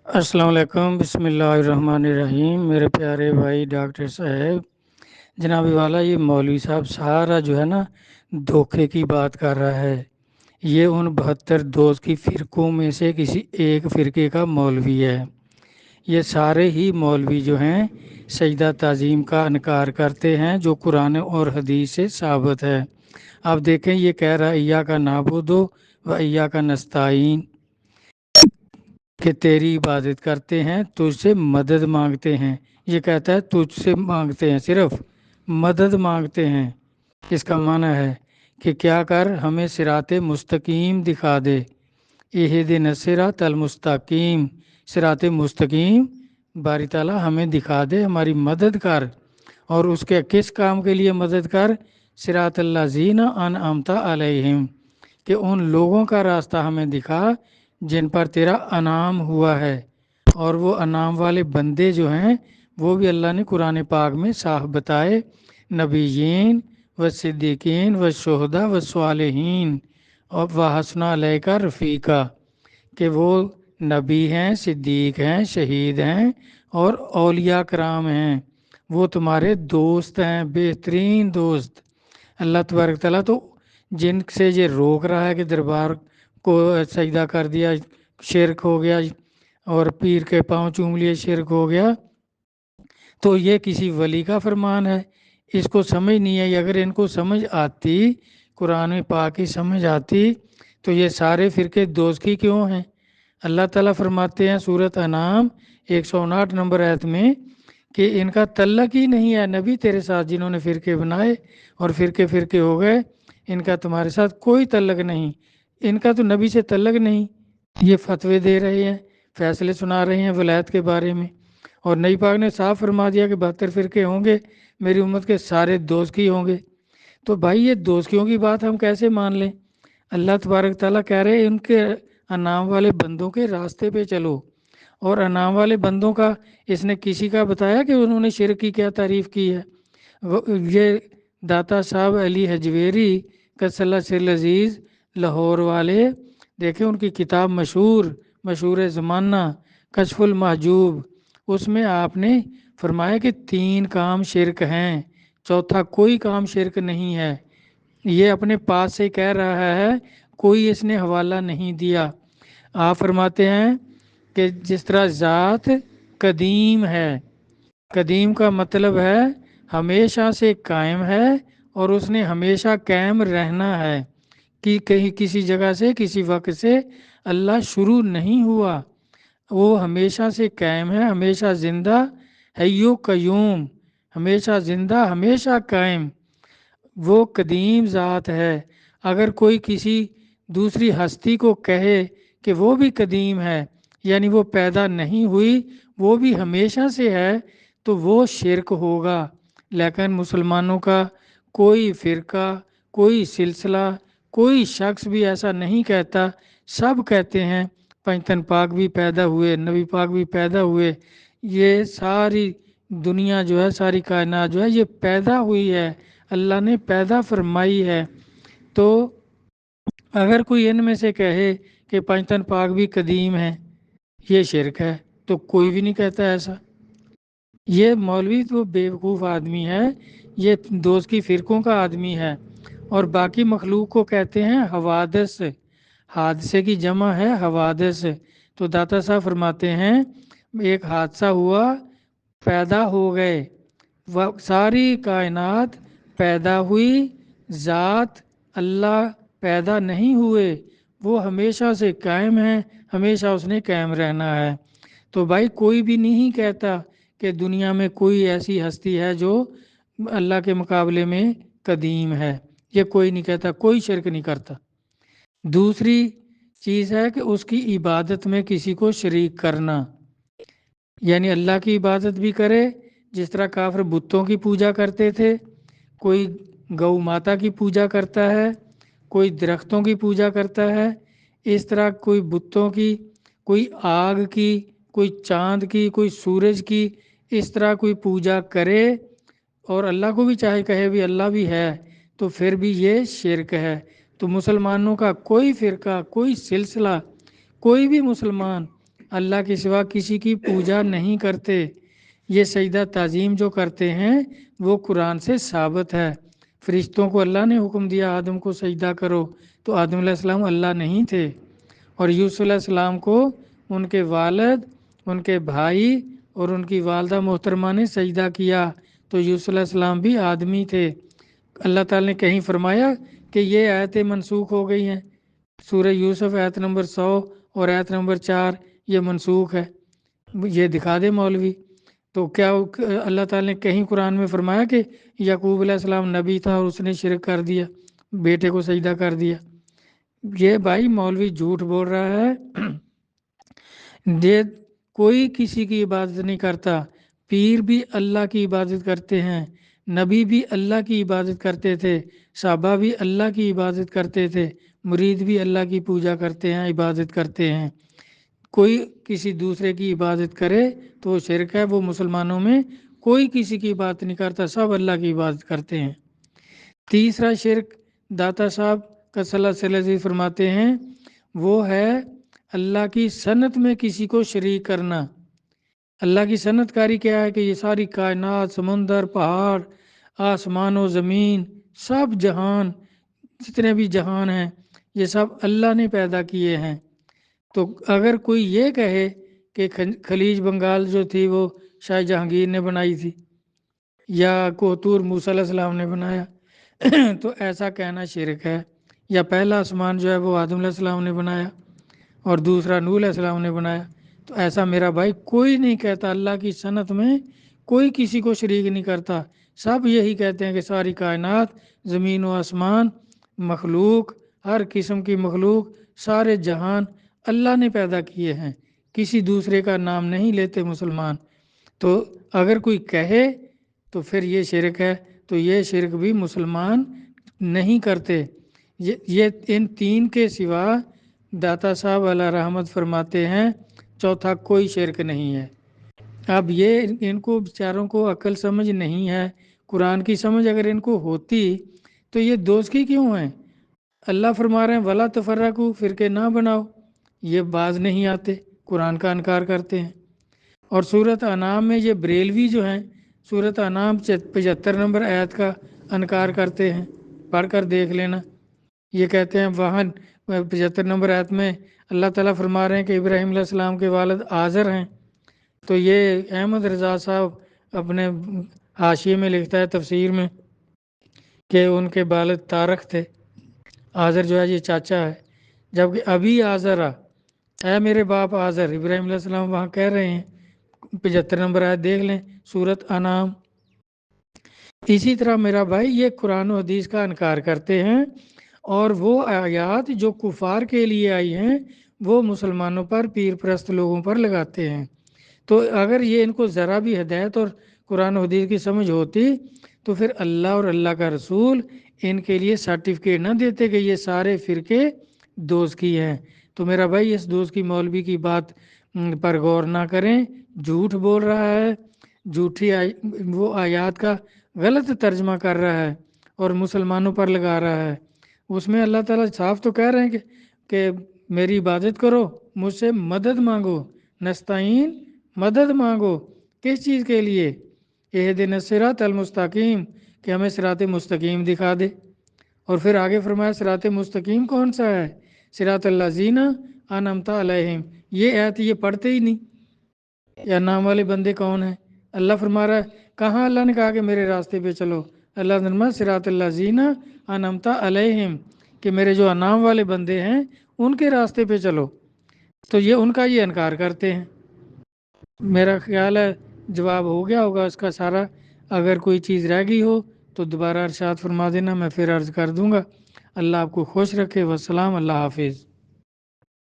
السلام علیکم، بسم اللہ الرحمن الرحیم۔ میرے پیارے بھائی ڈاکٹر صاحب، جناب والا، یہ مولوی صاحب سارا جو ہے نا دھوکے کی بات کر رہا ہے۔ یہ ان 72 دوست کی فرقوں میں سے کسی ایک فرقے کا مولوی ہے۔ یہ سارے ہی مولوی جو ہیں سجدہ تعظیم کا انکار کرتے ہیں، جو قرآن اور حدیث سے ثابت ہے۔ آپ دیکھیں، یہ کہہ رہا ہے ایاک نعبد و ایاک نستعین، کہ تیری عبادت کرتے ہیں، تجھ سے مدد مانگتے ہیں۔ یہ کہتا ہے تجھ سے مانگتے ہیں، صرف مدد مانگتے ہیں۔ اس کا معنی ہے کہ کیا کر ہمیں صراط مستقیم دکھا دے۔ اہدنا الصراط المستقیم، صراط مستقیم باری تعالیٰ ہمیں دکھا دے، ہماری مدد کر۔ اور اس کے کس کام کے لیے مدد کر؟ صراط الذین انعمت علیہم، کہ ان لوگوں کا راستہ ہمیں دکھا جن پر تیرا انعام ہوا ہے۔ اور وہ انعام والے بندے جو ہیں وہ بھی اللہ نے قرآن پاک میں صاف بتائے، نبیین و صدیقین و شہداء و صالحین اور وحسن الیک رفیقا، کہ وہ نبی ہیں، صدیق ہیں، شہید ہیں اور اولیاء کرام ہیں۔ وہ تمہارے دوست ہیں، بہترین دوست۔ اللہ تبارک تعالیٰ تو جن سے یہ روک رہا ہے کہ دربار کو سجدہ کر دیا شرک ہو گیا، اور پیر کے پاؤں چوم لیے شرک ہو گیا، تو یہ کسی ولی کا فرمان ہے؟ اس کو سمجھ نہیں ہے۔ اگر ان کو سمجھ آتی، قرآن پاک کی سمجھ آتی، تو یہ سارے فرقے دوزخی کیوں ہیں؟ اللہ تعالیٰ فرماتے ہیں سورۃ انعام 159 نمبر آیت میں کہ ان کا تعلق ہی نہیں ہے نبی تیرے ساتھ، جنہوں نے فرقے بنائے اور فرقے فرقے ہو گئے، ان کا تمہارے ساتھ کوئی تعلق نہیں، ان کا تو نبی سے تعلق نہیں۔ یہ فتوے دے رہے ہیں، فیصلے سنا رہے ہیں ولایت کے بارے میں، اور نبی پاک نے صاف فرما دیا کہ 72 فرقے ہوں گے، میری امت کے سارے دوزخی ہوں گے۔ تو بھائی یہ دوزخیوں کی بات ہم کیسے مان لیں؟ اللہ تبارک تعالیٰ کہہ رہے ہیں ان کے انعام والے بندوں کے راستے پہ چلو۔ اور انعام والے بندوں کا اس نے کسی کا بتایا کہ انہوں نے شرک کی کیا تعریف کی ہے؟ یہ داتا صاحب علی حجویری کسلا سر عزیز لاہور والے، دیکھیں ان کی کتاب مشہور زمانہ کشف المحجوب، اس میں آپ نے فرمایا کہ 3 کام شرک ہیں، چوتھا کوئی کام شرک نہیں ہے۔ یہ اپنے پاس سے کہہ رہا ہے، کوئی اس نے حوالہ نہیں دیا۔ آپ فرماتے ہیں کہ جس طرح ذات قدیم ہے، قدیم کا مطلب ہے ہمیشہ سے قائم ہے، اور اس نے ہمیشہ قائم رہنا ہے، کہ کہیں کسی جگہ سے کسی وقت سے اللہ شروع نہیں ہوا، وہ ہمیشہ سے قائم ہے، ہمیشہ زندہ، حیو قیوم، ہمیشہ زندہ، ہمیشہ قائم، وہ قدیم ذات ہے۔ اگر کوئی کسی دوسری ہستی کو کہے کہ وہ بھی قدیم ہے، یعنی وہ پیدا نہیں ہوئی، وہ بھی ہمیشہ سے ہے، تو وہ شرک ہوگا۔ لیکن مسلمانوں کا کوئی فرقہ، کوئی سلسلہ، کوئی شخص بھی ایسا نہیں کہتا۔ سب کہتے ہیں پنجتن پاک بھی پیدا ہوئے، نبی پاک بھی پیدا ہوئے، یہ ساری دنیا جو ہے، ساری کائنات جو ہے، یہ پیدا ہوئی ہے، اللہ نے پیدا فرمائی ہے۔ تو اگر کوئی ان میں سے کہے کہ پنجتن پاک بھی قدیم ہے، یہ شرک ہے، تو کوئی بھی نہیں کہتا ایسا۔ یہ مولوی تو بیوقوف آدمی ہے، یہ دوست کی فرقوں کا آدمی ہے، اور باقی مخلوق کو کہتے ہیں حوادث، حادثے کی جمع ہے حوادث۔ تو داتا صاحب فرماتے ہیں ایک حادثہ ہوا، پیدا ہو گئے، ساری کائنات پیدا ہوئی، ذات اللہ پیدا نہیں ہوئے، وہ ہمیشہ سے قائم ہے، ہمیشہ اس نے قائم رہنا ہے۔ تو بھائی کوئی بھی نہیں کہتا کہ دنیا میں کوئی ایسی ہستی ہے جو اللہ کے مقابلے میں قدیم ہے، یہ کوئی نہیں کہتا، کوئی شرک نہیں کرتا۔ دوسری چیز ہے کہ اس کی عبادت میں کسی کو شریک کرنا، یعنی اللہ کی عبادت بھی کرے، جس طرح کافر بتوں کی پوجا کرتے تھے، کوئی گو ماتا کی پوجا کرتا ہے، کوئی درختوں کی پوجا کرتا ہے، اس طرح کوئی بتوں کی، کوئی آگ کی، کوئی چاند کی، کوئی سورج کی، اس طرح کوئی پوجا کرے، اور اللہ کو بھی چاہے کہے بھی اللہ بھی ہے، تو پھر بھی یہ شرک ہے۔ تو مسلمانوں کا کوئی فرقہ، کوئی سلسلہ، کوئی بھی مسلمان اللہ کے سوا کسی کی پوجا نہیں کرتے۔ یہ سجدہ تعظیم جو کرتے ہیں وہ قرآن سے ثابت ہے۔ فرشتوں کو اللہ نے حکم دیا آدم کو سجدہ کرو، تو آدم علیہ السلام اللہ نہیں تھے، اور یوسف علیہ السلام کو ان کے والد، ان کے بھائی اور ان کی والدہ محترمہ نے سجدہ کیا، تو یوسف علیہ السلام بھی آدمی تھے۔ اللہ تعالیٰ نے کہیں فرمایا کہ یہ آیتیں منسوخ ہو گئی ہیں؟ سورہ یوسف آیت نمبر 100 اور آیت نمبر 4 یہ منسوخ ہے، یہ دکھا دے مولوی۔ تو کیا اللہ تعالیٰ نے کہیں قرآن میں فرمایا کہ یعقوب علیہ السلام نبی تھا اور اس نے شرک کر دیا، بیٹے کو سجدہ کر دیا؟ یہ بھائی مولوی جھوٹ بول رہا ہے۔ یہ کوئی کسی کی عبادت نہیں کرتا، پیر بھی اللہ کی عبادت کرتے ہیں، نبی بھی اللہ کی عبادت کرتے تھے، صحابہ بھی اللہ کی عبادت کرتے تھے، مرید بھی اللہ کی پوجا کرتے ہیں، عبادت کرتے ہیں۔ کوئی کسی دوسرے کی عبادت کرے تو وہ شرک ہے۔ وہ مسلمانوں میں کوئی کسی کی عبادت نہیں کرتا، سب اللہ کی عبادت کرتے ہیں۔ تیسرا شرک داتا صاحب قدس اللہ سرہ عزیز فرماتے ہیں وہ ہے اللہ کی صنعت میں کسی کو شریک کرنا۔ اللہ کی صنعت کاری کیا ہے کہ یہ ساری کائنات، سمندر، پہاڑ، آسمان و زمین، سب جہان، جتنے بھی جہان ہیں یہ سب اللہ نے پیدا کیے ہیں۔ تو اگر کوئی یہ کہے کہ خلیج بنگال جو تھی وہ شاہ جہانگیر نے بنائی تھی یا کوتور موسیٰ علیہ السلام نے بنایا تو ایسا کہنا شرک ہے۔ یا پہلا آسمان جو ہے وہ آدم علیہ السلام نے بنایا اور دوسرا نوح علیہ السلام نے بنایا، تو ایسا میرا بھائی کوئی نہیں کہتا۔ اللہ کی صنعت میں کوئی کسی کو شریک نہیں کرتا، سب یہی کہتے ہیں کہ ساری کائنات، زمین و آسمان، مخلوق، ہر قسم کی مخلوق، سارے جہان اللہ نے پیدا کیے ہیں، کسی دوسرے کا نام نہیں لیتے مسلمان۔ تو اگر کوئی کہے تو پھر یہ شرک ہے، تو یہ شرک بھی مسلمان نہیں کرتے۔ یہ ان تین کے سوا داتا صاحب علیہ رحمت فرماتے ہیں چوتھا کوئی شرک نہیں ہے۔ اب یہ ان کو بیچاروں کو عقل سمجھ نہیں ہے، قرآن کی سمجھ اگر ان کو ہوتی تو یہ دوزخی کیوں ہیں؟ اللہ فرما رہے ہیں وَلَا تَفَرَّقُوا، فرقے نہ بناؤ، یہ باز نہیں آتے، قرآن کا انکار کرتے ہیں۔ اور سورۃ انعام میں یہ بریلوی جو ہیں سورۃ انعام 75 نمبر آیت کا انکار کرتے ہیں، پڑھ کر دیکھ لینا۔ یہ کہتے ہیں وہاں 75 نمبر آیت میں اللہ تعالیٰ فرما رہے ہیں کہ ابراہیم علیہ السلام کے والد آزر ہیں، تو یہ احمد رضا صاحب اپنے حاشیے میں لکھتا ہے تفسیر میں کہ ان کے والد طارق تھے، آزر جو ہے یہ چاچا ہے، جبکہ ابھی آزرا، اے میرے باپ آزر، ابراہیم علیہ السلام وہاں کہہ رہے ہیں۔ 75 نمبر آیت دیکھ لیں سورۃ انعام۔ اسی طرح میرا بھائی یہ قرآن و حدیث کا انکار کرتے ہیں، اور وہ آیات جو کفار کے لیے آئی ہیں وہ مسلمانوں پر، پیر پرست لوگوں پر لگاتے ہیں۔ تو اگر یہ ان کو ذرا بھی ہدایت اور قرآن و حدیث کی سمجھ ہوتی تو پھر اللہ اور اللہ کا رسول ان کے لیے سرٹیفکیٹ نہ دیتے کہ یہ سارے فرقے دوزخی ہیں۔ تو میرا بھائی اس دوزخی مولوی کی بات پر غور نہ کریں، جھوٹ بول رہا ہے، جھوٹی وہ آیات کا غلط ترجمہ کر رہا ہے اور مسلمانوں پر لگا رہا ہے۔ اس میں اللہ تعالیٰ صاف تو کہہ رہے ہیں کہ میری عبادت کرو، مجھ سے مدد مانگو، نستعین، مدد مانگو، کس چیز کے لیے؟ اہدنا الصراط المستقیم، کہ ہمیں صراط مستقیم دکھا دے۔ اور پھر آگے فرمایا صراط مستقیم کون سا ہے؟ صراط الذین انعمت علیہم۔ یہ آیت یہ پڑھتے ہی نہیں، یا نام والے بندے کون ہیں؟ اللہ فرما رہا ہے کہاں اللہ نے کہا کہ میرے راستے پہ چلو؟ اللہ نے فرمایا صراط الذین انعمت علیہم، کہ میرے جو انعام والے بندے ہیں ان کے راستے پہ چلو۔ تو یہ ان کا یہ انکار کرتے ہیں۔ میرا خیال ہے جواب ہو گیا ہوگا اس کا سارا، اگر کوئی چیز رہ گئی ہو تو دوبارہ ارشاد فرما دینا، میں پھر عرض کر دوں گا۔ اللہ آپ کو خوش رکھے، والسلام، اللہ حافظ۔